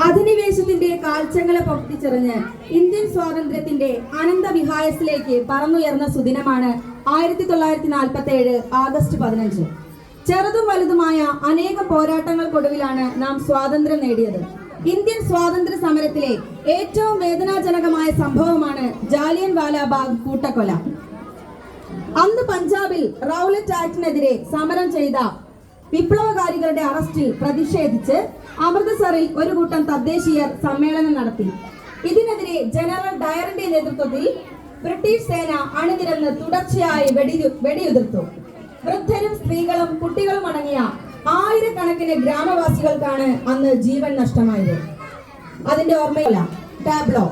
അധിനിവേശത്തിന്റെ കാൽച്ചങ്ങളെ പൊട്ടിച്ചെറിഞ്ഞ് Indian സ്വാതന്ത്ര്യത്തിന്റെ അനന്തവിഹായസിലേക്ക് പറന്നുയർന്ന സുദിനമാണ് 1947 August 15. ചെറുതും വലുതുമായ അനേകം പോരാട്ടങ്ങൾക്കൊടുവിലാണ് നാം സ്വാതന്ത്ര്യം നേടിയത്. ഇന്ത്യൻ സ്വാതന്ത്ര്യ സമരത്തിലെ ഏറ്റവും വേദനാജനകമായ സംഭവമാണ് ജാലിയൻ വാലാബാഗ് കൂട്ടക്കൊല. അന്ന് പഞ്ചാബിൽ റൗലറ്റ് ആക്ടിനെതിരെ സമരം ചെയ്ത വിപ്ലവകാരികളുടെ അറസ്റ്റിൽ പ്രതിഷേധിച്ച് അമൃത്സറിൽ ഒരു കൂട്ടം തദ്ദേശീയർ സമ്മേളനം നടത്തി. ഇതിനെതിരെ ജനറൽ ഡയറിന്റെ നേതൃത്വത്തിൽ ബ്രിട്ടീഷ് സേന അണിനിരന്ന് തുടർച്ചയായി വെടിയുതിർത്തു. വൃദ്ധരും സ്ത്രീകളും കുട്ടികളും അടങ്ങിയ ആയിരക്കണക്കിന് ഗ്രാമവാസികൾക്കാണ് അന്ന് ജീവൻ നഷ്ടമായത്. അതിന്റെ ഓർമ്മയില്ല ടാബ്ലോ.